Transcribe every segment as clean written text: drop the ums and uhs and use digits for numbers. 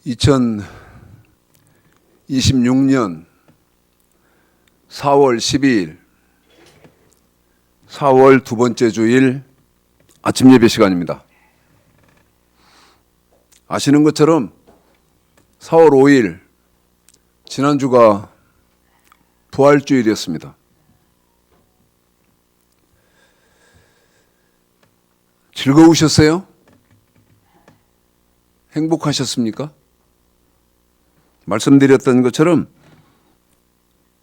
2026년 4월 12일 4월 두 번째 주일 아침 예배 시간입니다. 아시는 것처럼 4월 5일 지난주가 부활주일이었습니다. 즐거우셨어요? 행복하셨습니까? 말씀드렸던 것처럼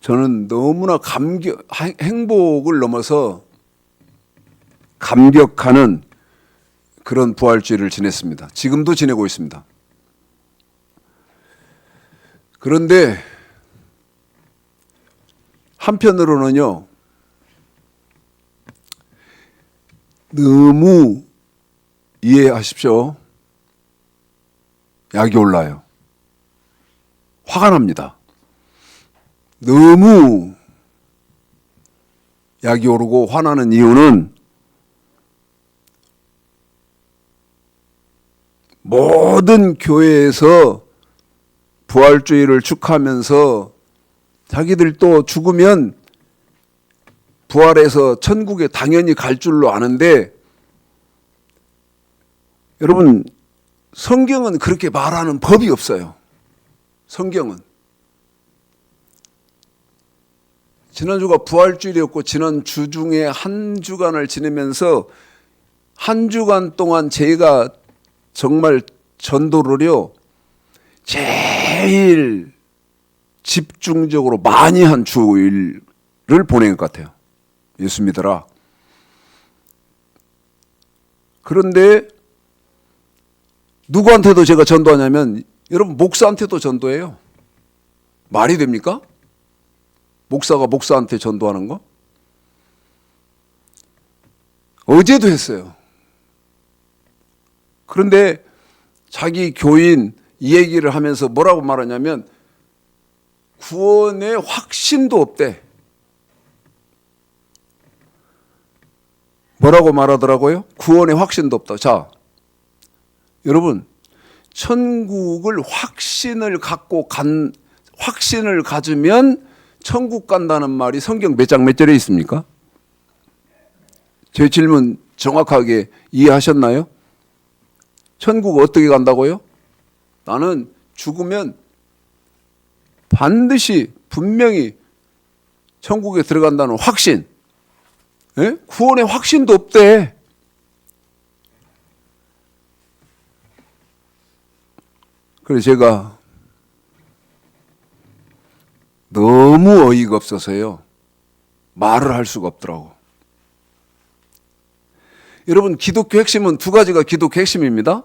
저는 너무나 행복을 넘어서 감격하는 그런 부활주일을 지냈습니다. 지금도 지내고 있습니다. 그런데 한편으로는요, 너무 이해하십시오. 약이 올라요. 화가 납니다. 너무 약이 오르고 화나는 이유는 모든 교회에서 부활주일을 축하하면서 자기들 또 죽으면 부활해서 천국에 당연히 갈 줄로 아는데, 여러분, 성경은 그렇게 말하는 법이 없어요. 성경은. 지난주가 부활주일이었고 지난 주 중에 한 주간을 지내면서 한 주간 동안 제가 정말 전도를요, 제일 집중적으로 많이 한 주일을 보낸 것 같아요. 예수 믿어라. 그런데 누구한테도 제가 전도하냐면, 여러분, 목사한테도 전도해요. 말이 됩니까? 목사가 목사한테 전도하는 거? 어제도 했어요. 그런데 자기 교인 이 얘기를 하면서 뭐라고 말하냐면, 구원의 확신도 없대. 뭐라고 말하더라고요? 구원의 확신도 없다. 자, 여러분, 천국을 확신을 가지면 천국 간다는 말이 성경 몇 장 몇 절에 있습니까? 제 질문 정확하게 이해하셨나요? 천국 어떻게 간다고요? 나는 죽으면 반드시 분명히 천국에 들어간다는 확신. 예? 구원의 확신도 없대. 그래서 제가 너무 어이가 없어서요, 말을 할 수가 없더라고. 여러분, 기독교 핵심은 두 가지가 기독교 핵심입니다.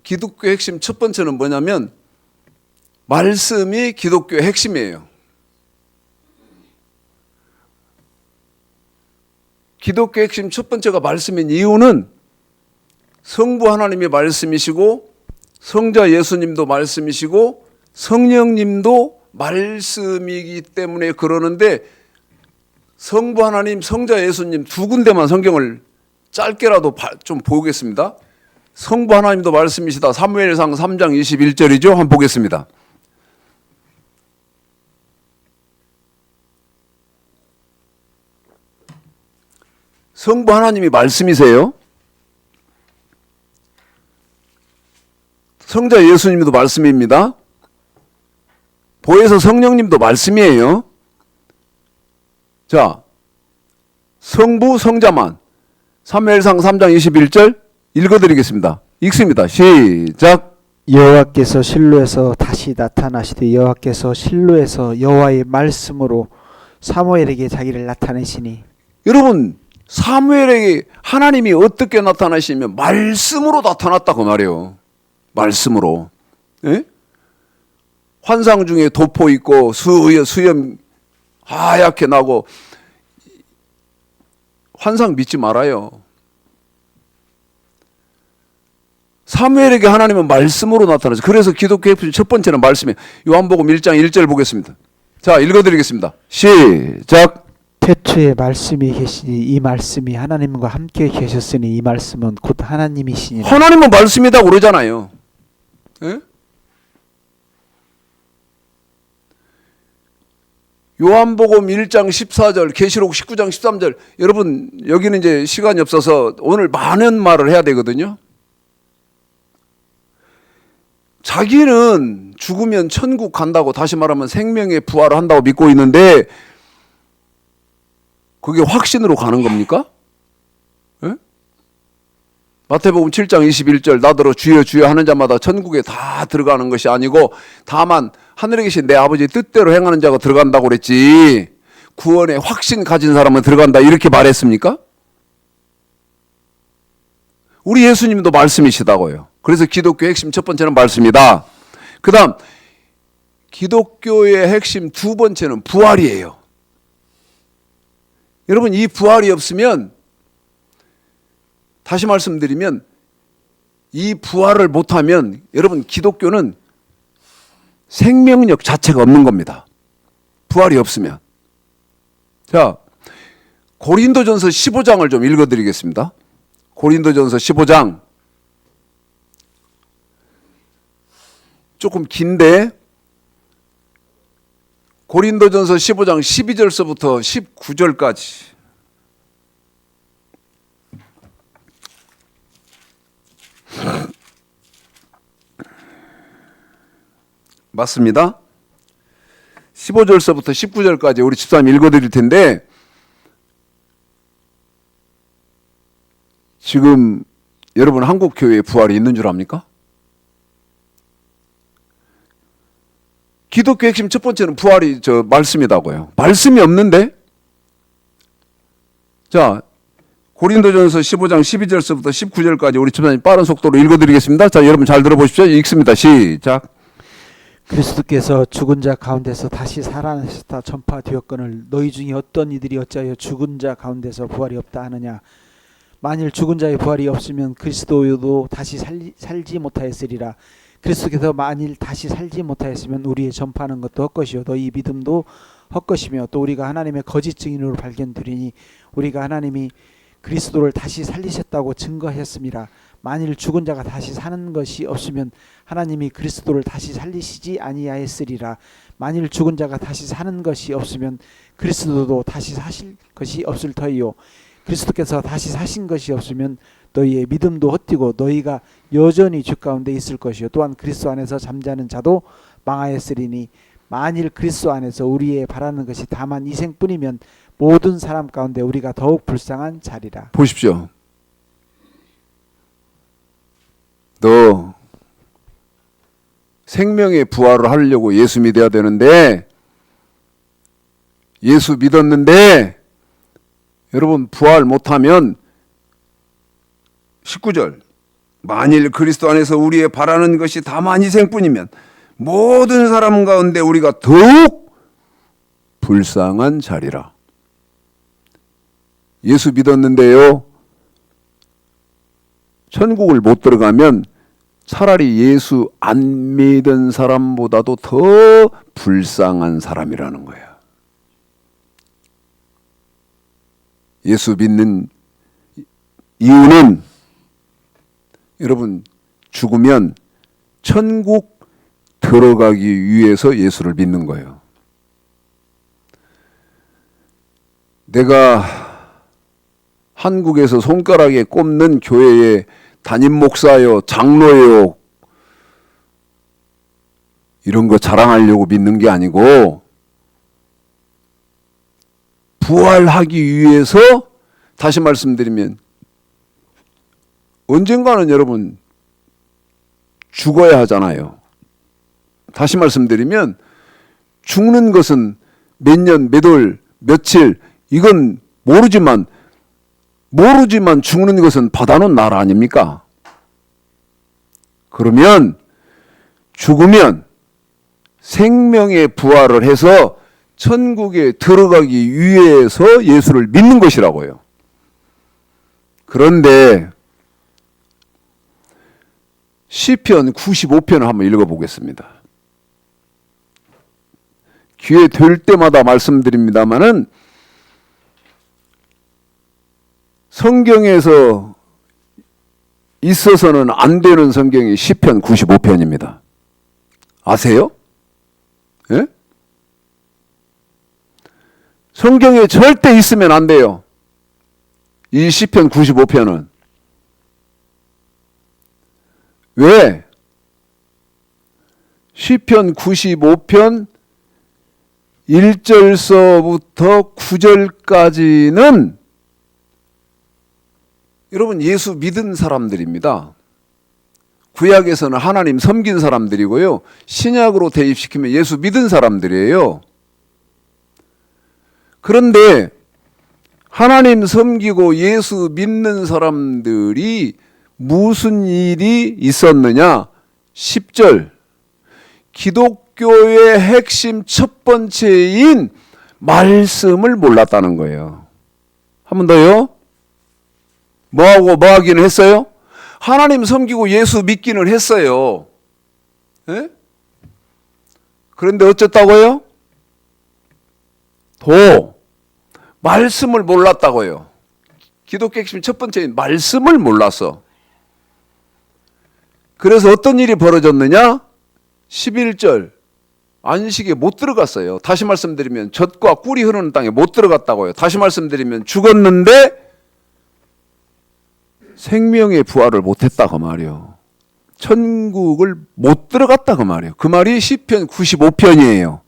기독교 핵심 첫 번째는 뭐냐면, 말씀이 기독교의 핵심이에요. 기독교 핵심 첫 번째가 말씀인 이유는 성부 하나님이 말씀이시고, 성자 예수님도 말씀이시고, 성령님도 말씀이기 때문에 그러는데, 성부 하나님, 성자 예수님 두 군데만 성경을 짧게라도 좀 보겠습니다. 성부 하나님도 말씀이시다. 사무엘상 3장 21절이죠. 한번 보겠습니다. 성부 하나님이 말씀이세요. 성자 예수님도 말씀입니다. 보혜사 성령님도 말씀이에요. 자, 성부 성자만 사무엘상 3장 21절 읽어드리겠습니다. 읽습니다. 시작. 여호와께서 실로에서 다시 나타나시되 여호와께서 실로에서 여호와의 말씀으로 사무엘에게 자기를 나타내시니. 여러분, 사무엘에게 하나님이 어떻게 나타나시면 말씀으로 나타났다고 말이에요. 말씀으로. 예? 환상 중에 도포 있고 수염 하얗게 나고, 환상 믿지 말아요. 사무엘에게 하나님은 말씀으로 나타나죠. 그래서 기독교의 첫 번째는 말씀이에요. 요한복음 1장 1절 보겠습니다. 자, 읽어드리겠습니다. 시작. 태초에 말씀이 계시니 이 말씀이 하나님과 함께 계셨으니 이 말씀은 곧 하나님이시니라. 하나님은 말씀이다 그러잖아요. 예? 요한복음 1장 14절, 계시록 19장 13절. 여러분, 여기는 이제 시간이 없어서 오늘 많은 말을 해야 되거든요. 자기는 죽으면 천국 간다고, 다시 말하면 생명의 부활을 한다고 믿고 있는데 그게 확신으로 가는 겁니까? 예? 마태복음 7장 21절, 나더러 주여 주여 하는 자마다 천국에 다 들어가는 것이 아니고 다만 하늘에 계신 내 아버지의 뜻대로 행하는 자가 들어간다고 그랬지, 구원에 확신 가진 사람은 들어간다 이렇게 말했습니까? 우리 예수님도 말씀이시다고요. 그래서 기독교의 핵심 첫 번째는 말씀이다. 그 다음 기독교의 핵심 두 번째는 부활이에요. 여러분, 이 부활이 없으면, 다시 말씀드리면, 이 부활을 못하면 여러분 기독교는 생명력 자체가 없는 겁니다. 부활이 없으면. 자, 고린도전서 15장을 좀 읽어드리겠습니다. 고린도전서 15장. 조금 긴데 고린도전서 15장 12절서부터 19절까지. 맞습니다. 15절서부터 19절까지 우리 집사님 읽어드릴 텐데, 지금 여러분 한국 교회에 부활이 있는 줄 압니까? 기독교 핵심 첫 번째는 부활이 말씀이다고요. 말씀이 없는데? 자, 고린도전서 15장 12절서부터 19절까지 우리 집사님 빠른 속도로 읽어드리겠습니다. 자, 여러분 잘 들어보십시오. 읽습니다. 시작. 그리스도께서 죽은 자 가운데서 다시 살아나셨다 전파되었거늘 너희 중에 어떤 이들이 어찌하여 죽은 자 가운데서 부활이 없다 하느냐. 만일 죽은 자의 부활이 없으면 그리스도도 다시 살지 못하였으리라. 그리스도께서 만일 다시 살지 못하였으면 우리의 전파하는 것도 헛것이요 너희 믿음도 헛것이며 또 우리가 하나님의 거짓 증인으로 발견되리니 우리가 하나님이 그리스도를 다시 살리셨다고 증거하였습니다. 만일 죽은 자가 다시 사는 것이 없으면 하나님이 그리스도를 다시 살리시지 아니하였으리라. 만일 죽은 자가 다시 사는 것이 없으면 그리스도도 다시 사실 것이 없을 터이요 그리스도께서 다시 사신 것이 없으면 너희의 믿음도 헛되고 너희가 여전히 주 가운데 있을 것이요 또한 그리스도 안에서 잠자는 자도 망하였으리니 만일 그리스도 안에서 우리의 바라는 것이 다만 이생뿐이면 모든 사람 가운데 우리가 더욱 불쌍한 자리라. 보십시오. 너 생명의 부활을 하려고 예수 믿어야 되는데, 예수 믿었는데 여러분 부활 못하면 19절, 만일 그리스도 안에서 우리의 바라는 것이 다만 희생뿐이면 모든 사람 가운데 우리가 더욱 불쌍한 자리라. 예수 믿었는데요, 천국을 못 들어가면 차라리 예수 안 믿은 사람보다도 더 불쌍한 사람이라는 거예요. 예수 믿는 이유는 여러분 죽으면 천국 들어가기 위해서 예수를 믿는 거예요. 내가 한국에서 손가락에 꼽는 교회의 담임 목사요, 장로요, 이런 거 자랑하려고 믿는 게 아니고 부활하기 위해서, 다시 말씀드리면 언젠가는 여러분 죽어야 하잖아요. 다시 말씀드리면 죽는 것은 몇 년, 몇 월, 며칠 이건 모르지만 죽는 것은 받아놓은 나라 아닙니까? 그러면 죽으면 생명의 부활을 해서 천국에 들어가기 위해서 예수를 믿는 것이라고요. 그런데 시편 95편을 한번 읽어보겠습니다. 기회 될 때마다 말씀드립니다마는 성경에서 있어서는 안 되는 성경이 시편 95편입니다. 아세요? 예? 성경에 절대 있으면 안 돼요. 이 시편 95편은. 왜? 시편 95편 1절서부터 9절까지는 여러분 예수 믿은 사람들입니다. 구약에서는 하나님 섬긴 사람들이고요. 신약으로 대입시키면 예수 믿은 사람들이에요. 그런데 하나님 섬기고 예수 믿는 사람들이 무슨 일이 있었느냐? 10절. 기독교의 핵심 첫 번째인 말씀을 몰랐다는 거예요. 한 번 더요. 뭐 하기는 했어요? 하나님 섬기고 예수 믿기는 했어요. 예? 그런데 어쨌다고요? 말씀을 몰랐다고요. 기독교 핵심 첫 번째인 말씀을 몰랐어. 그래서 어떤 일이 벌어졌느냐? 11절 안식에 못 들어갔어요. 다시 말씀드리면 젖과 꿀이 흐르는 땅에 못 들어갔다고요. 다시 말씀드리면 죽었는데 생명의 부활을 못했다 그 말이에요. 천국을 못 들어갔다 그 말이에요. 그 말이 시편 95편이에요.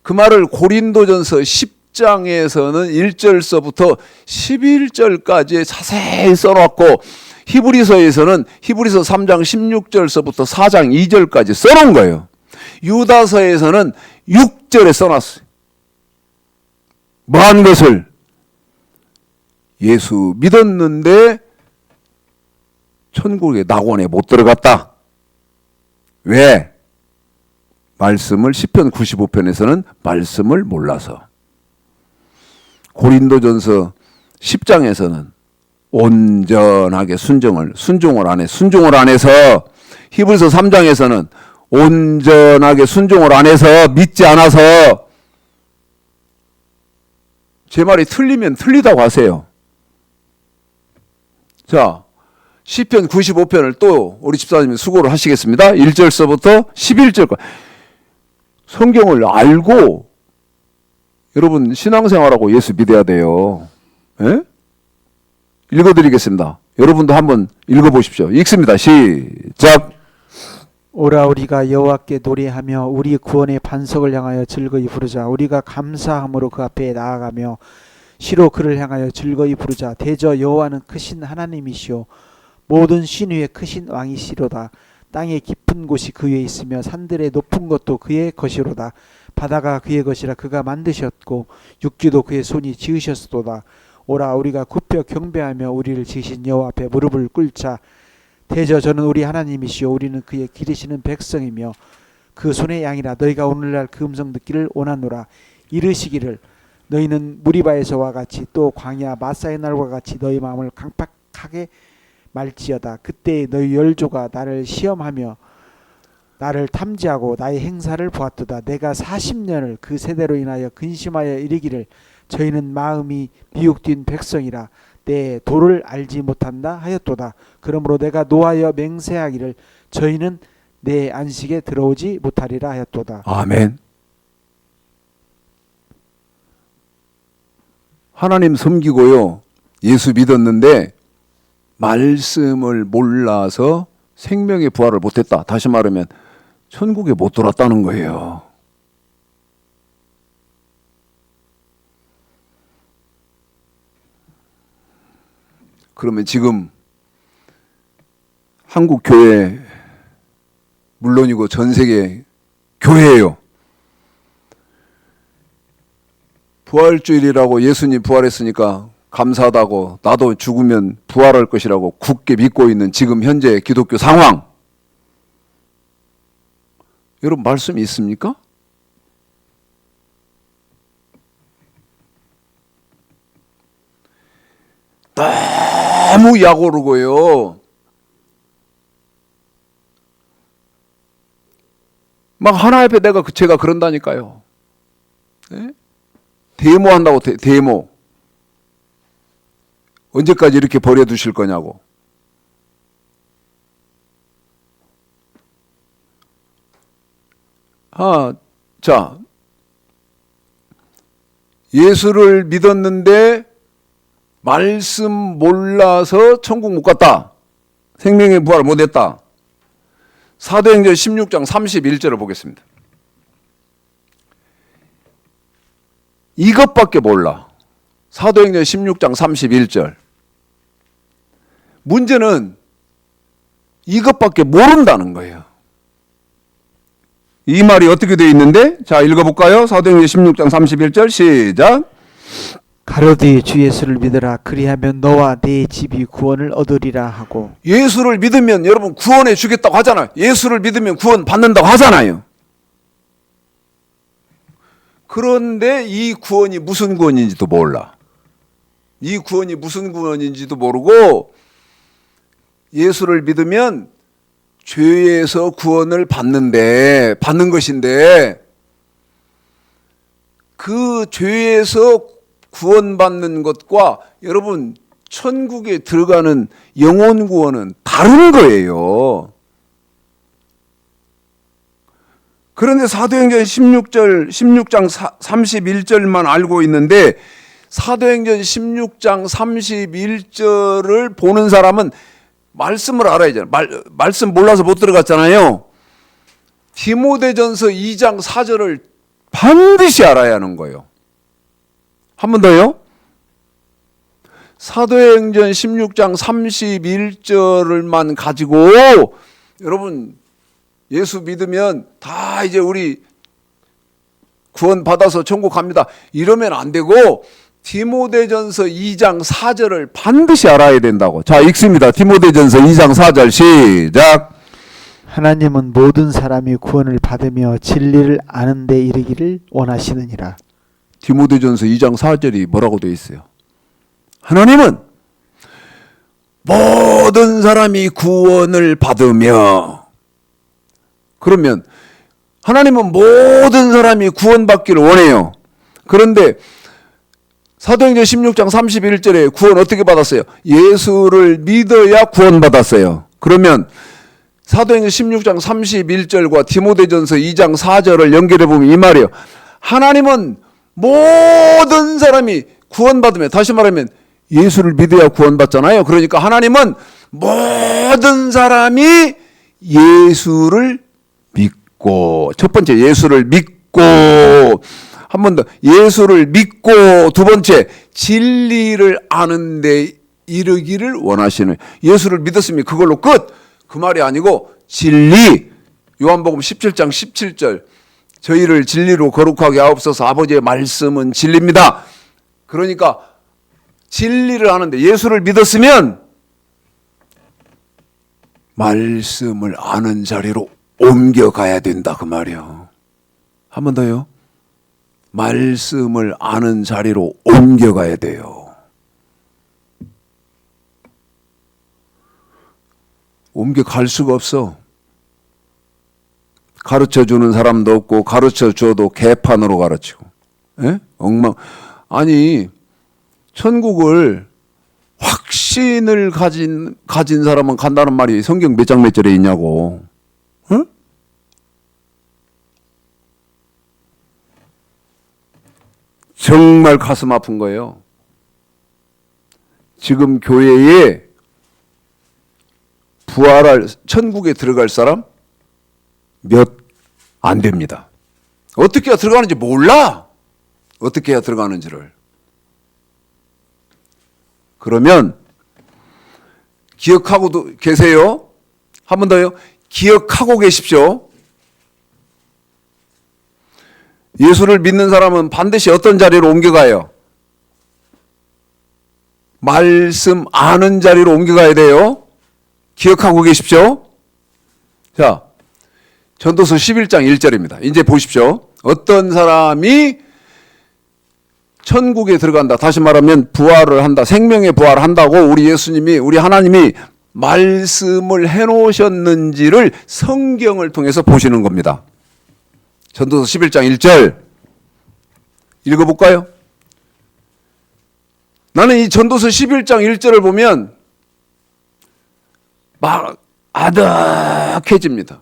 그 말을 고린도전서 10장에서는 1절서부터 11절까지 자세히 써놨고 히브리서에서는 히브리서 3장 16절서부터 4장 2절까지 써놓은 거예요. 유다서에서는 6절에 써놨어요. 뭐한 것을? 예수 믿었는데 천국의 낙원에 못 들어갔다. 왜? 말씀을 시편 95편에서는 말씀을 몰라서. 고린도전서 10장에서는 온전하게 순종을 안 해서 히브리서 3장에서는 온전하게 순종을 안 해서 믿지 않아서 제 말이 틀리면 틀리다고 하세요. 자, 시편 95편을 또 우리 집사님이 수고를 하시겠습니다. 1절서부터 11절까지 성경을 알고 여러분 신앙생활하고 예수 믿어야 돼요. 예? 읽어드리겠습니다. 여러분도 한번 읽어보십시오. 읽습니다. 시작. 오라 우리가 여호와께 노래하며 우리 구원의 반석을 향하여 즐거이 부르자. 우리가 감사함으로 그 앞에 나아가며 시로 그를 향하여 즐거이 부르자. 대저 여호와는 크신 하나님이시오 모든 신위에 크신 왕이시로다. 땅의 깊은 곳이 그 위에 있으며 산들의 높은 것도 그의 것이로다. 바다가 그의 것이라 그가 만드셨고 육지도 그의 손이 지으셨도다. 오라 우리가 굽혀 경배하며 우리를 지으신 여호와 앞에 무릎을 꿇자. 대저 저는 우리 하나님이시오 우리는 그의 기르시는 백성이며 그 손의 양이라. 너희가 오늘날 그 음성 듣기를 원하노라. 이르시기를 너희는 무리바에서와 같이 또 광야 마사의 날과 같이 너희 마음을 강팍하게 말지어다. 그때 너희 열조가 나를 시험하며 나를 탐지하고 나의 행사를 보았도다. 내가 40년을 그 세대로 인하여 근심하여 이르기를 저희는 마음이 미혹된 백성이라 내 도를 알지 못한다 하였도다. 그러므로 내가 노하여 맹세하기를 저희는 내 안식에 들어오지 못하리라 하였도다. 아멘. 하나님 섬기고요. 예수 믿었는데 말씀을 몰라서 생명의 부활을 못했다. 다시 말하면 천국에 못 들어왔다는 거예요. 그러면 지금 한국 교회 물론이고 전 세계 교회예요. 부활주일이라고 예수님 부활했으니까 감사하다고 나도 죽으면 부활할 것이라고 굳게 믿고 있는 지금 현재 기독교 상황. 여러분 말씀이 있습니까? 너무 약 오르고요. 막 하나 앞에 제가 그런다니까요. 네? 데모한다고 데모. 언제까지 이렇게 버려두실 거냐고. 자, 예수를 믿었는데 말씀 몰라서 천국 못 갔다. 생명의 부활을 못했다. 사도행전 16장 31절을 보겠습니다. 이것밖에 몰라. 사도행전 16장 31절. 문제는 이것밖에 모른다는 거예요. 이 말이 어떻게 되어 있는데? 자, 읽어볼까요? 사도행전 16장 31절 시작. 가로되 주 예수를 믿으라. 그리하면 너와 네 집이 구원을 얻으리라 하고. 예수를 믿으면 여러분 구원해 주겠다고 하잖아요. 예수를 믿으면 구원 받는다고 하잖아요. 그런데 이 구원이 무슨 구원인지도 몰라. 이 구원이 무슨 구원인지도 모르고 예수를 믿으면 죄에서 구원을 받는 것인데 그 죄에서 구원받는 것과 여러분 천국에 들어가는 영혼 구원은 다른 거예요. 그런데 사도행전 16장 31절만 알고 있는데 사도행전 16장 31절을 보는 사람은 말씀을 알아야죠. 말씀 몰라서 못 들어갔잖아요. 디모데전서 2장 4절을 반드시 알아야 하는 거예요. 한 번 더요. 사도행전 16장 31절을만 가지고 여러분 예수 믿으면 다 이제 우리 구원 받아서 천국 갑니다. 이러면 안 되고 디모데전서 2장 4절을 반드시 알아야 된다고. 자, 읽습니다. 디모데전서 2장 4절 시작. 하나님은 모든 사람이 구원을 받으며 진리를 아는 데 이르기를 원하시느니라. 디모데전서 2장 4절이 뭐라고 되어 있어요? 하나님은 모든 사람이 구원을 받으며, 그러면 하나님은 모든 사람이 구원받기를 원해요. 그런데 사도행전 16장 31절에 구원 어떻게 받았어요? 예수를 믿어야 구원받았어요. 그러면 사도행전 16장 31절과 디모데전서 2장 4절을 연결해 보면 이 말이에요. 하나님은 모든 사람이 구원받으면, 다시 말하면 예수를 믿어야 구원받잖아요. 그러니까 하나님은 모든 사람이 예수를 믿고, 첫 번째 예수를 믿고, 한 번 더 예수를 믿고, 두 번째 진리를 아는 데 이르기를 원하시는. 예수를 믿었으면 그걸로 끝. 그 말이 아니고 진리. 요한복음 17장 17절. 저희를 진리로 거룩하게 하옵소서. 아버지의 말씀은 진리입니다. 그러니까 진리를 아는데 예수를 믿었으면 말씀을 아는 자리로 옮겨가야 된다 그 말이요. 한 번 더요. 말씀을 아는 자리로 옮겨가야 돼요. 옮겨갈 수가 없어. 가르쳐주는 사람도 없고 가르쳐줘도 개판으로 가르치고. 에? 아니 천국을 확신을 가진 사람은 간다는 말이 성경 몇 장 몇 절에 있냐고. 응? 정말 가슴 아픈 거예요. 지금 교회에 부활할, 천국에 들어갈 사람 몇 안 됩니다. 어떻게 해야 들어가는지 몰라. 어떻게 해야 들어가는지를. 그러면 기억하고도 계세요? 한 번 더요. 기억하고 계십시오. 예수를 믿는 사람은 반드시 어떤 자리로 옮겨가요? 말씀 아는 자리로 옮겨가야 돼요. 기억하고 계십시오. 자, 전도서 11장 1절입니다. 이제 보십시오. 어떤 사람이 천국에 들어간다. 다시 말하면 부활을 한다. 생명의 부활을 한다고 우리 예수님이, 우리 하나님이 말씀을 해놓으셨는지를 성경을 통해서 보시는 겁니다. 전도서 11장 1절 읽어볼까요? 나는 이 전도서 11장 1절을 보면 막 아득해집니다.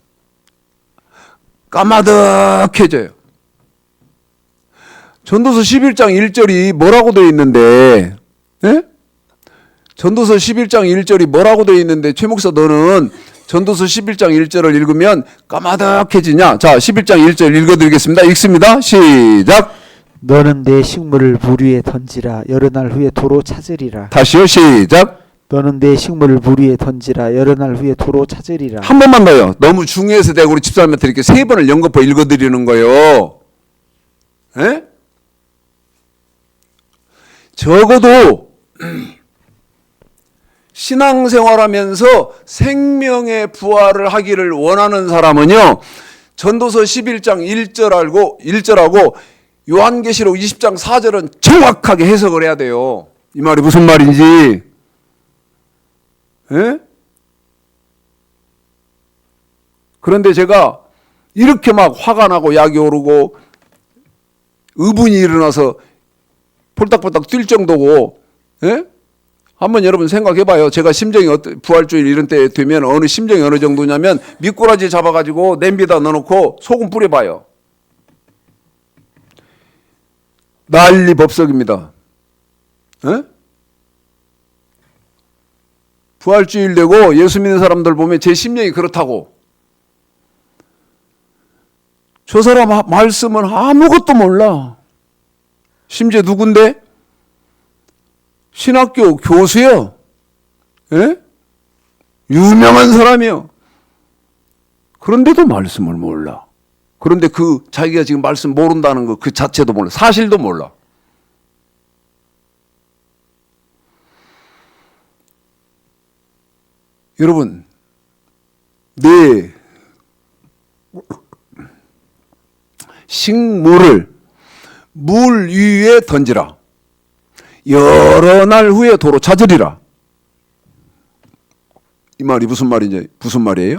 까마득해져요. 전도서 11장 1절이 뭐라고 되어 있는데, 예? 전도서 11장 1절이 뭐라고 되어 있는데, 최 목사 너는 전도서 11장 1절을 읽으면 까마득해지냐? 자, 11장 1절 읽어드리겠습니다. 읽습니다. 시작. 너는 내 식물을 물 위에 던지라. 여러 날 후에 도로 찾으리라. 다시요. 시작. 너는 내 식물을 물 위에 던지라. 여러 날 후에 도로 찾으리라. 한 번만 더요. 너무 중요해서 내가 우리 집사람한테 이렇게 3번을 연거푸 읽어드리는 거예요. 예? 적어도 신앙생활하면서 생명의 부활을 하기를 원하는 사람은요, 전도서 11장 1절하고 요한계시록 20장 4절은 정확하게 해석을 해야 돼요. 이 말이 무슨 말인지. 예? 그런데 제가 이렇게 막 화가 나고 약이 오르고 의분이 일어나서 폴딱폴딱 뛸 정도고, 예? 한번 여러분 생각해봐요. 제가 심정이 부활주일 이런 때 되면 어느 심정이 어느 정도냐면 미꾸라지 잡아가지고 냄비에다 넣어놓고 소금 뿌려봐요. 난리 법석입니다. 예? 부활주일 되고 예수 믿는 사람들 보면 제 심령이 그렇다고. 저 사람 말씀은 아무것도 몰라. 심지어 누군데? 신학교 교수요. 예? 유명한 사람이요. 그런데도 말씀을 몰라. 그런데 자기가 지금 말씀 모른다는 거 그 자체도 몰라. 사실도 몰라. 여러분, 내 식물을 물 위에 던지라. 여러 날 후에 도로 찾으리라. 이 말이 무슨 말이에요?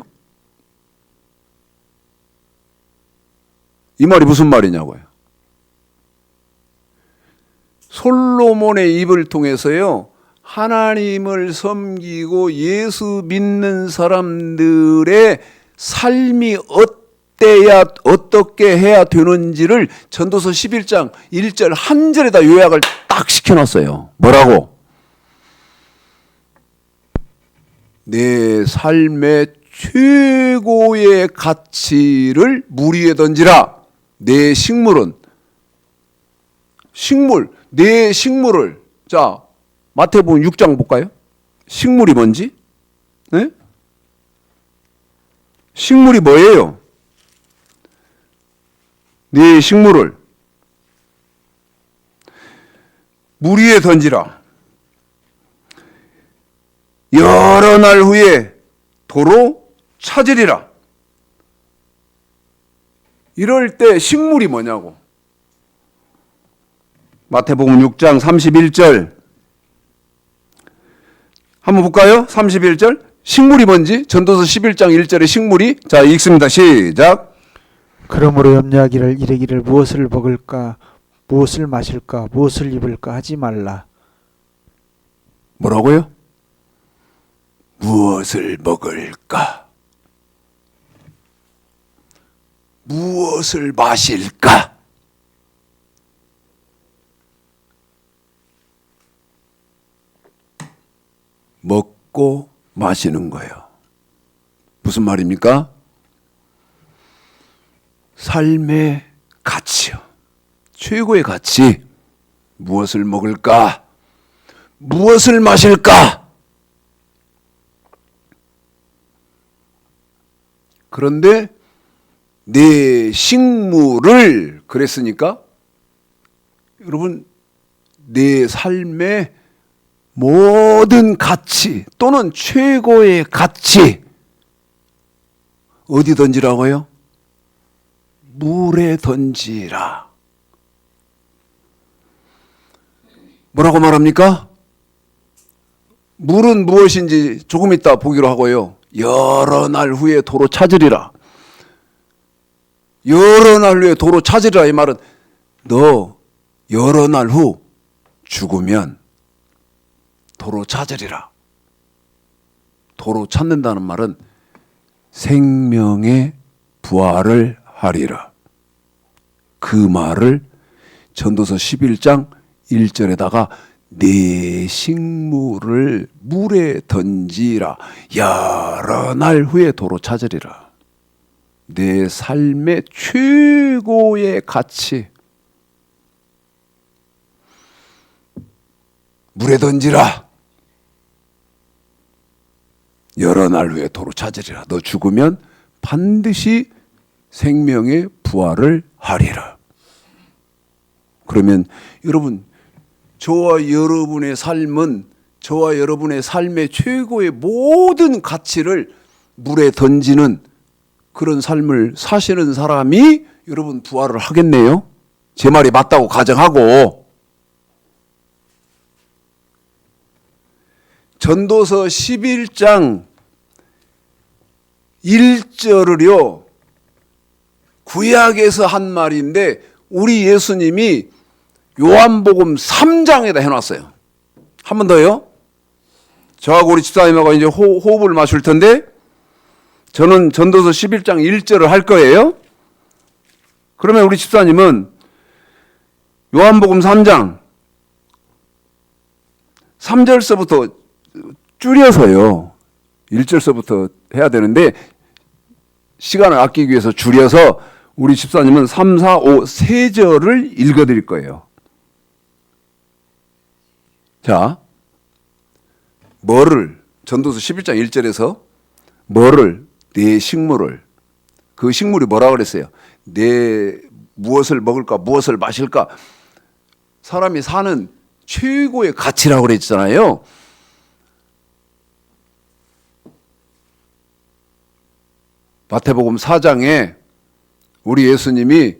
이 말이 무슨 말이냐고요. 솔로몬의 입을 통해서요, 하나님을 섬기고 예수 믿는 사람들의 삶이 어떻게 해야 되는지를 전도서 11장 1절 한 절에다 요약을 딱 시켜놨어요. 뭐라고? 내 삶의 최고의 가치를 물 위에 던지라. 내 식물을. 자, 마태복음 6장 볼까요? 식물이 뭔지? 네? 식물이 뭐예요? 네 식물을 물 위에 던지라. 여러 날 후에 도로 찾으리라. 이럴 때 식물이 뭐냐고. 마태복음 6장 31절 한번 볼까요? 31절 식물이 뭔지 전도서 11장 1절의 식물이 자 읽습니다. 시작. 그러므로 염려하기를 이르기를 무엇을 먹을까 무엇을 마실까 무엇을 입을까 하지 말라. 뭐라고요? 무엇을 먹을까? 무엇을 마실까? 먹고 마시는 거예요. 무슨 말입니까? 삶의 가치요. 최고의 가치. 무엇을 먹을까? 무엇을 마실까? 그런데 내 식물을 그랬으니까 여러분 내 삶의 모든 가치 또는 최고의 가치 어디 던지라고요? 물에 던지라. 뭐라고 말합니까? 물은 무엇인지 조금 이따 보기로 하고요. 여러 날 후에 도로 찾으리라. 여러 날 후에 도로 찾으리라. 이 말은 너 여러 날 후 죽으면 도로 찾으리라. 도로 찾는다는 말은 생명의 부활을 하리라. 그 말을 전도서 11장 1절에다가 내 식물을 물에 던지라. 여러 날 후에 도로 찾으리라. 내 삶의 최고의 가치. 물에 던지라. 여러 날 후에 도로 찾으리라. 너 죽으면 반드시 생명의 부활을 하리라. 그러면 여러분, 저와 여러분의 삶은 저와 여러분의 삶의 최고의 모든 가치를 물에 던지는 그런 삶을 사시는 사람이 여러분 부활을 하겠네요. 제 말이 맞다고 가정하고, 전도서 11장 1절을요 구약에서 한 말인데 우리 예수님이 요한복음 3장에다 해놨어요. 한 번 더요. 저하고 우리 집사님하고 이제 호흡을 맞출 텐데, 저는 전도서 11장 1절을 할 거예요. 그러면 우리 집사님은 요한복음 3장 3절서부터 줄여서요 1절서부터 해야 되는데 시간을 아끼기 위해서 줄여서 우리 집사님은 3, 4, 5 3절을 읽어드릴 거예요. 자, 뭐를 전도서 11장 1절에서 뭐를 내 식물을, 그 식물이 뭐라 그랬어요? 내 무엇을 먹을까 무엇을 마실까, 사람이 사는 최고의 가치라고 그랬잖아요. 마태복음 4장에 우리 예수님이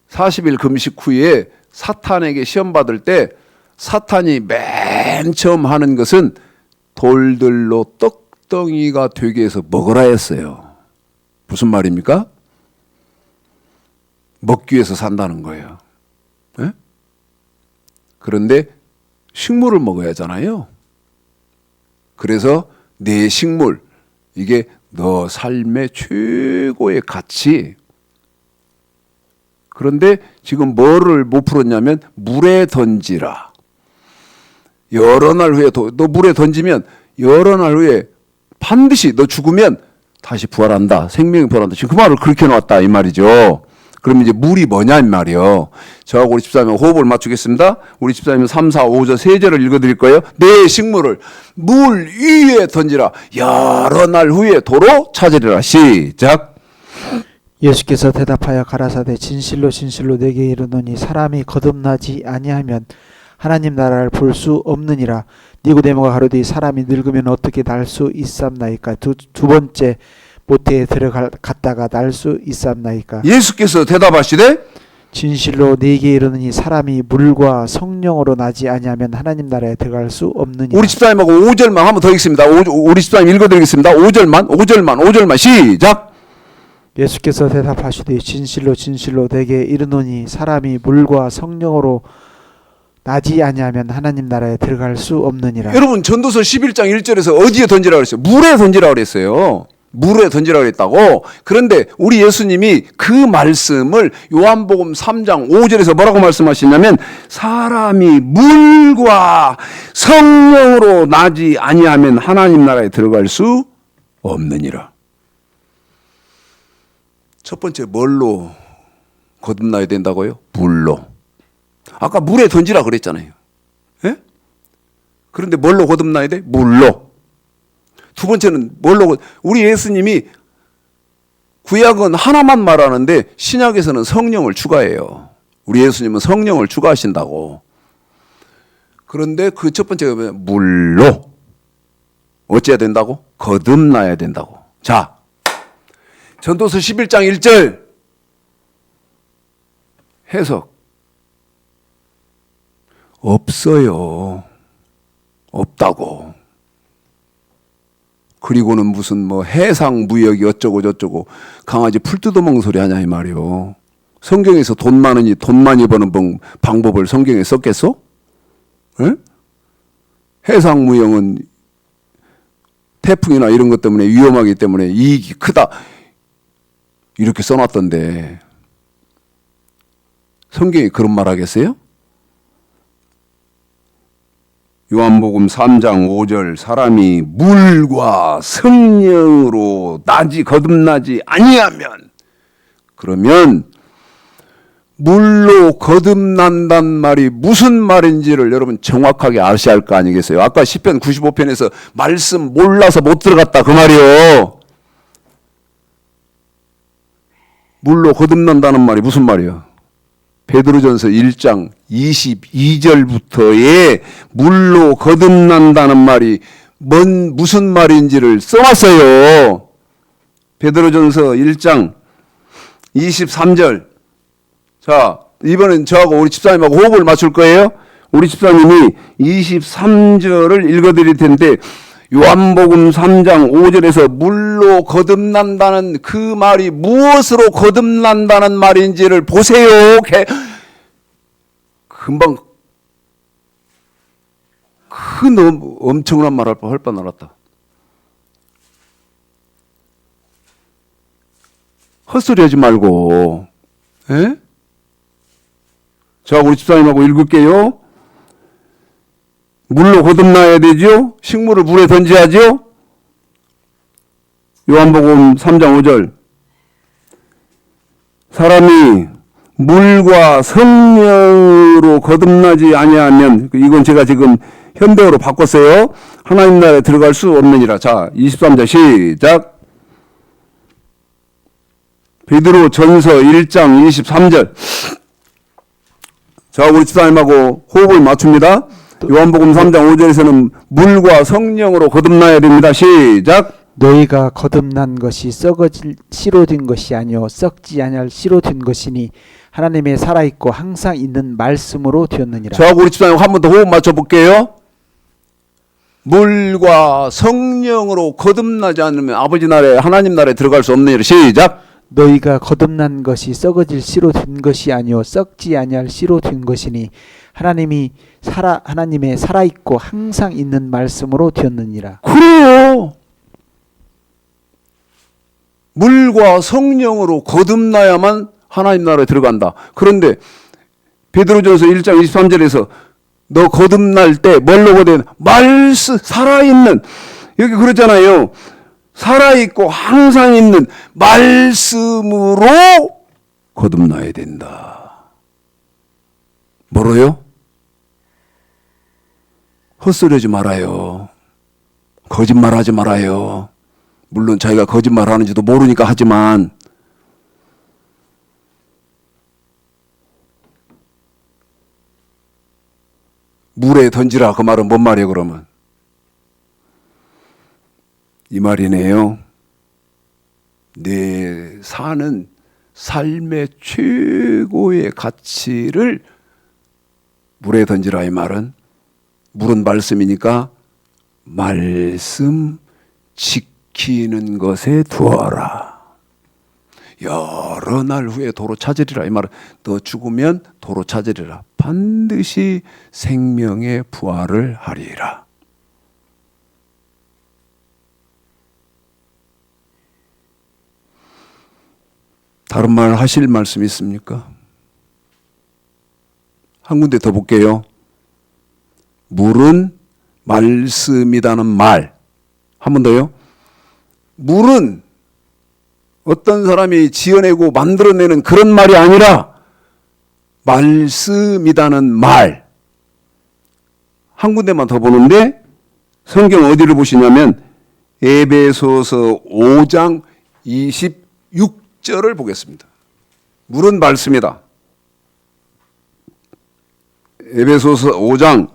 40일 금식 후에 사탄에게 시험 받을 때 사탄이 맨 처음 하는 것은 돌들로 떡덩이가 되게 해서 먹으라 했어요. 무슨 말입니까? 먹기 위해서 산다는 거예요. 네? 그런데 식물을 먹어야 하잖아요. 그래서 내 식물, 이게 너 삶의 최고의 가치. 그런데 지금 뭐를 못 풀었냐면 물에 던지라. 여러 날 후에 너 물에 던지면 여러 날 후에 반드시 너 죽으면 다시 부활한다. 생명이 부활한다. 지금 그 말을 그렇게 해놨다 이 말이죠. 그러면 이제 물이 뭐냐 이 말이요. 저하고 우리 집사님 호흡을 맞추겠습니다. 우리 집사님은 3, 4, 5절 3절을 읽어드릴 거예요. 내 식물을 물 위에 던지라. 여러 날 후에 도로 찾으리라. 시작. 예수께서 대답하여 가라사대 진실로 진실로 내게 이르노니 사람이 거듭나지 아니하면 하나님 나라를 볼 수 없느니라. 니고데모가 가로되 사람이 늙으면 어떻게 날 수 있삼나이까? 두 번째 모태에 들어갔다가 날 수 있삼나이까? 예수께서 대답하시되 진실로 내게 이르노니 사람이 물과 성령으로 나지 아니하면 하나님 나라에 들어갈 수 없느니라. 우리 집사님하고 5절만 한 번 더 읽습니다. 우리 집사님 읽어드리겠습니다. 5절만 시작. 예수께서 대답하시되 진실로 진실로 내게 이르노니 사람이 물과 성령으로 나지 아니하면 하나님 나라에 들어갈 수 없느니라. 여러분 전도서 11장 1절에서 어디에 던지라고 그랬어요? 물에 던지라고 그랬어요. 물에 던지라고 그랬다고. 그런데 우리 예수님이 그 말씀을 요한복음 3장 5절에서 뭐라고 말씀하시냐면 사람이 물과 성령으로 나지 아니하면 하나님 나라에 들어갈 수 없느니라. 첫 번째 뭘로 거듭나야 된다고요? 물로. 아까 물에 던지라 그랬잖아요. 예? 그런데 뭘로 거듭나야 돼? 물로. 두 번째는 뭘로? 우리 예수님이 구약은 하나만 말하는데 신약에서는 성령을 추가해요. 우리 예수님은 성령을 추가하신다고. 그런데 그 첫 번째가 뭐냐? 물로. 어찌해야 된다고? 거듭나야 된다고. 자, 전도서 11장 1절 해석. 없어요. 없다고. 그리고는 무슨 뭐 해상무역이 어쩌고 저쩌고 강아지 풀 뜯어먹는 소리 하냐 이 말이요. 성경에서 돈 많으니 돈 많이 버는 방법을 성경에 썼겠어? 에? 해상무역은 태풍이나 이런 것 때문에 위험하기 때문에 이익이 크다. 이렇게 써놨던데 성경이 그런 말 하겠어요? 요한복음 3장 5절 사람이 물과 성령으로 거듭나지 아니하면, 그러면 물로 거듭난단 말이 무슨 말인지를 여러분 정확하게 아셔야 할 거 아니겠어요? 아까 시편 95편에서 말씀 몰라서 못 들어갔다 그 말이요. 물로 거듭난다는 말이 무슨 말이에요? 베드로전서 1장 22절부터의 물로 거듭난다는 말이 무슨 말인지를 써놨어요. 베드로전서 1장 23절. 자, 이번엔 저하고 우리 집사님하고 호흡을 맞출 거예요. 우리 집사님이 23절을 읽어드릴 텐데, 요한복음 3장 5절에서 물로 거듭난다는 그 말이 무엇으로 거듭난다는 말인지를 보세요. 금방 큰 엄청난 말 할 뻔 알았다. 헛소리 하지 말고, 에? 자, 우리 집사님하고 읽을게요. 물로 거듭나야 되죠? 식물을 물에 던져야죠? 요한복음 3장 5절. 사람이 물과 성령으로 거듭나지 아니하면, 이건 제가 지금 현대어로 바꿨어요. 하나님 나라에 들어갈 수 없느니라. 자, 23절 시작. 베드로 전서 1장 23절. 자, 우리 집사님하고 호흡을 맞춥니다. 요한복음 3장 5절에서는 물과 성령으로 거듭나야 됩니다. 시작. 너희가 거듭난 것이 썩어질 씨로 된 것이 아니요 썩지 아니할 씨로 된 것이니 하나님의 살아있고 항상 있는 말씀으로 되었느니라. 저하고 우리 집사님 한 번 더 호흡 맞춰볼게요. 물과 성령으로 거듭나지 않으면 아버지 나라에, 하나님 나라에 들어갈 수 없느니라. 시작. 너희가 거듭난 것이 썩어질 씨로 된 것이 아니요 썩지 아니할 씨로 된 것이니 하나님의 살아있고 항상 있는 말씀으로 되었느니라. 그래요. 물과 성령으로 거듭나야만 하나님 나라에 들어간다. 그런데 베드로전서 1장 23절에서 너 거듭날 때 뭘로 거듭나? 말씀, 살아있는, 여기 그러잖아요. 살아있고 항상 있는 말씀으로 거듭나야 된다. 뭐로요? 헛소리하지 말아요. 거짓말하지 말아요. 물론 자기가 거짓말하는지도 모르니까 하지만, 물에 던지라 그 말은 뭔 말이에요 그러면? 이 말이네요. 내 사는 삶의 최고의 가치를 물에 던지라 이 말은, 물은 말씀이니까 말씀 지키는 것에 두어라. 여러 날 후에 도로 찾으리라 이 말은, 너 죽으면 도로 찾으리라. 반드시 생명의 부활을 하리라. 다른 말 하실 말씀 있습니까? 한 군데 더 볼게요. 물은 말씀이라는 말. 한 번 더요. 물은 어떤 사람이 지어내고 만들어내는 그런 말이 아니라 말씀이라는 말. 한 군데만 더 보는데 성경 어디를 보시냐면 에베소서 5장 26절을 보겠습니다. 물은 말씀이다. 에베소서 5장,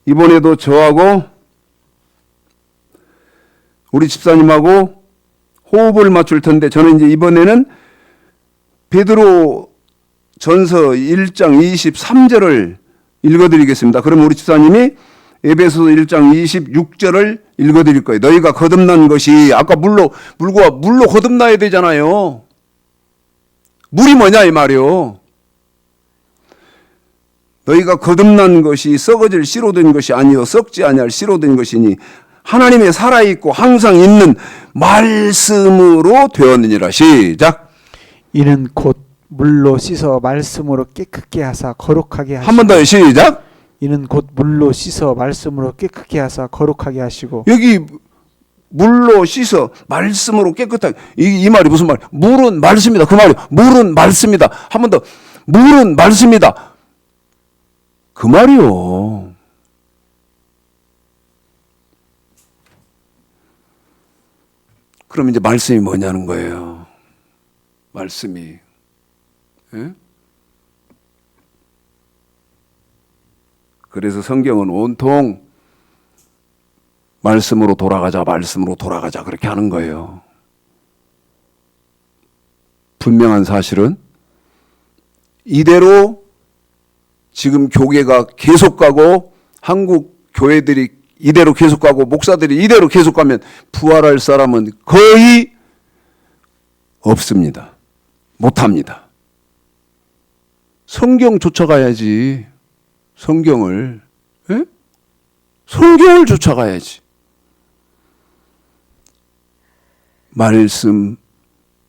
이번에도 저하고 우리 집사님하고 호흡을 맞출 텐데, 저는 이제 이번에는 베드로 전서 1장 23절을 읽어드리겠습니다. 그럼 우리 집사님이 에베소서 1장 26절을 읽어드릴 거예요. 너희가 거듭난 것이, 아까 물로 거듭나야 되잖아요. 물이 뭐냐 이 말이요. 너희가 거듭난 것이 썩어질 씨로 된 것이 아니요 썩지 아니할 씨로 된 것이니 하나님의 살아있고 항상 있는 말씀으로 되었느니라. 시작. 이는 곧 물로 씻어 말씀으로 깨끗게 하사 거룩하게 하시고 한 번 더 시작. 이는 곧 물로 씻어 말씀으로 깨끗게 하사 거룩하게 하시고. 여기 물로 씻어 말씀으로 깨끗하게, 이 말이 무슨 말이야? 물은 말씀이다. 그 말이야. 물은 말씀이다. 한 번 더. 물은 말씀이다. 그 말이요. 그럼 이제 말씀이 뭐냐는 거예요. 말씀이. 예? 그래서 성경은 온통 말씀으로 돌아가자, 말씀으로 돌아가자 그렇게 하는 거예요. 분명한 사실은 이대로 지금 교계가 계속 가고 한국 교회들이 이대로 계속 가고 목사들이 이대로 계속 가면 부활할 사람은 거의 없습니다. 못합니다. 성경 쫓아가야지. 성경을. 예? 성경을 쫓아가야지. 말씀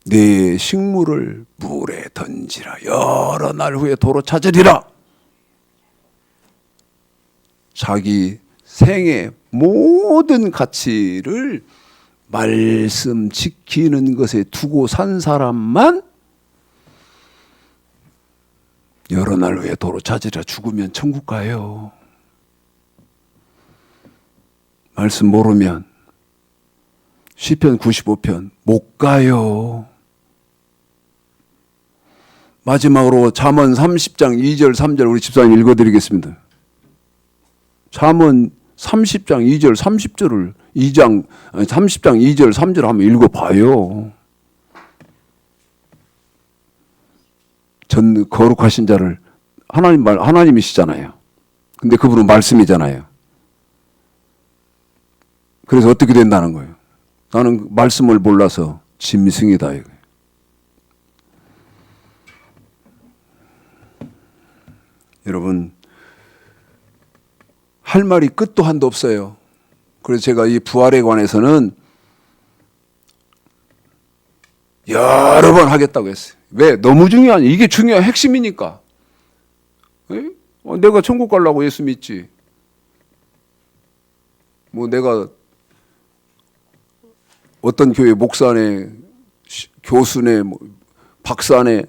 내 식물을 물에 던지라. 여러 날 후에 도로 찾으리라. 자기 생의 모든 가치를 말씀 지키는 것에 두고 산 사람만 여러 날 후에 도로 찾으리라. 죽으면 천국 가요. 말씀 모르면 시편 95편 못 가요. 마지막으로 잠언 30장 2절 3절 우리 집사님 읽어드리겠습니다. 잠언 30장 2절 30절을 30장 2절 3절 한번 읽어봐요. 전 거룩하신 자를 하나님이시잖아요. 근데 그분은 말씀이잖아요. 그래서 어떻게 된다는 거예요? 나는 말씀을 몰라서 짐승이다 이거예요. 여러분, 할 말이 끝도 한도 없어요. 그래서 제가 이 부활에 관해서는 여러 번 하겠다고 했어요. 왜? 너무 중요하니. 이게 중요한 핵심이니까. 내가 천국 가려고 예수 믿지. 뭐 내가 어떤 교회 목사네, 교수네, 뭐 박사네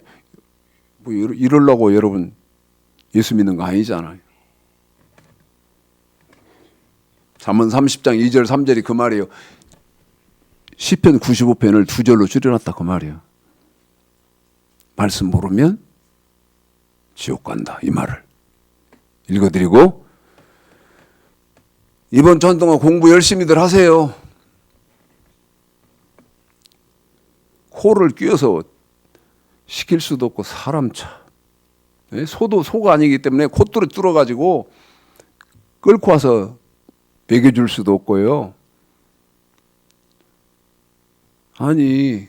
뭐 이러려고 여러분 예수 믿는 거 아니잖아요. 잠언 30장 2절 3절이 그 말이에요. 시편 95편을 2절로 줄여놨다 그 말이에요. 말씀 모르면 지옥 간다 이 말을 읽어드리고, 이번 전 동안 공부 열심히들 하세요. 코를 끼워서 시킬 수도 없고 사람 소도 소가 아니기 때문에 콧뚜를 뚫어가지고 끌고 와서 먹여줄 수도 없고요. 아니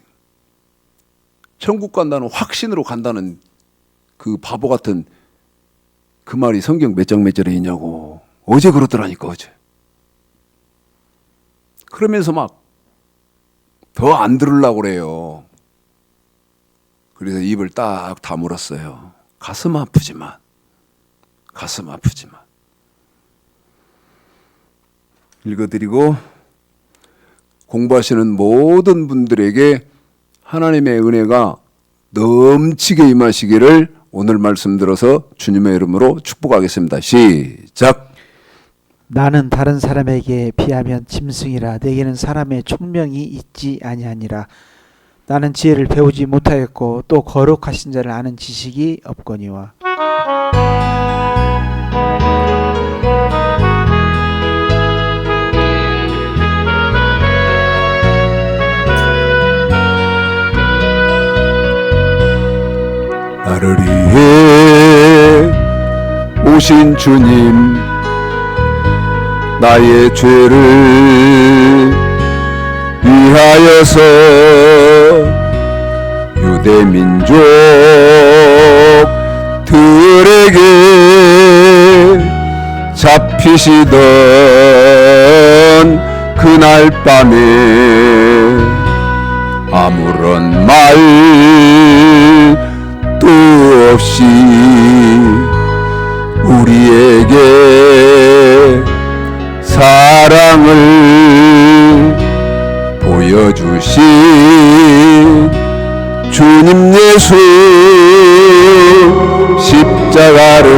천국 간다는 확신으로 간다는 그 바보 같은 그 말이 성경 몇 장 몇 절에 있냐고. 어제 그러더라니까 어제. 그러면서 막 더 안 들으려고 그래요. 그래서 입을 딱 다물었어요. 가슴 아프지만 읽어드리고, 공부하시는 모든 분들에게 하나님의 은혜가 넘치게 임하시기를 오늘 말씀 들어서 주님의 이름으로 축복하겠습니다. 시작. 나는 다른 사람에게 비하면 짐승이라 내게는 사람의 총명이 있지 아니하니라. 나는 지혜를 배우지 못하였고 또 거룩하신 자를 아는 지식이 없거니와. 나를 위해 오신 주님, 나의 죄를 위하여서 유대 민족들에게 잡히시던 그날 밤에 아무런 말도 없이 우리에게 사랑을 보여주신 주님 예수 십자가를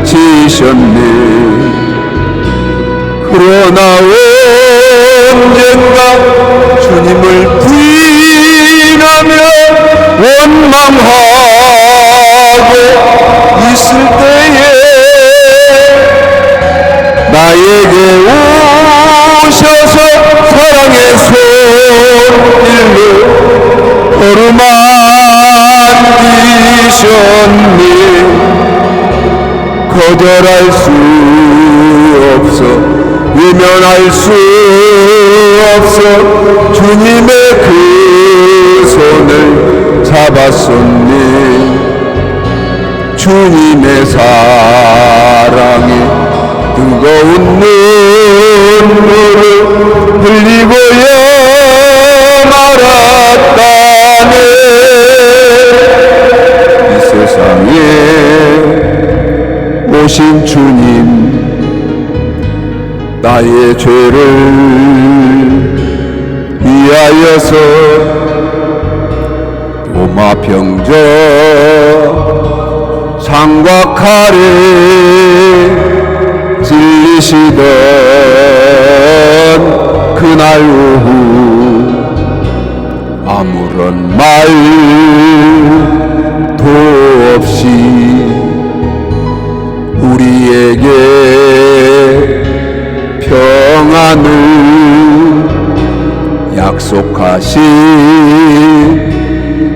지셨네. 그러나 언젠가 주님을 부인하며 원망하고 있을 때에 나에게 오셔서 사랑의 손길로 어루만지셨네. 거절할 수 없어 외면할 수 없어 주님의 그 손을 잡았었네. 주님의 사랑에 뜨거운 눈물을 흘리고야 말았다네. 이 세상에 오신 주님 나의 죄를 위하여서 도마병정 상과 칼에 찔리시던 그날 오후 아무런 말도 없이 우리에게 평안을 약속하신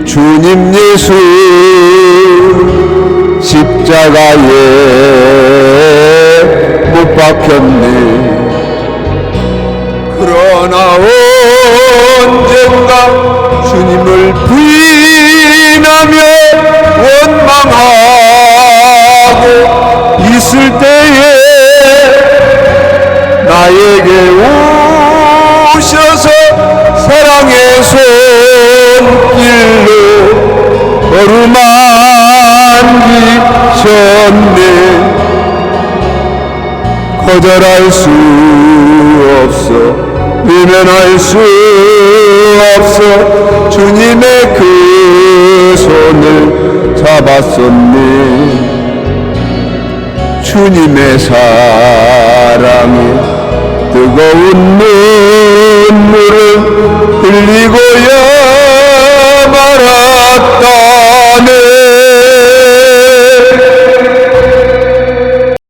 주님 예수 십자가에 못 박혔네. 그러나 언젠가 주님을 부인하며 원망하고 있을 때에 나에게 오셔서 사랑의 손길로 어루만지셨네. 거절할 수 없어 외면할 수 없어 주님의 그 손을 잡았었네. 주님의 사랑에 뜨거운 눈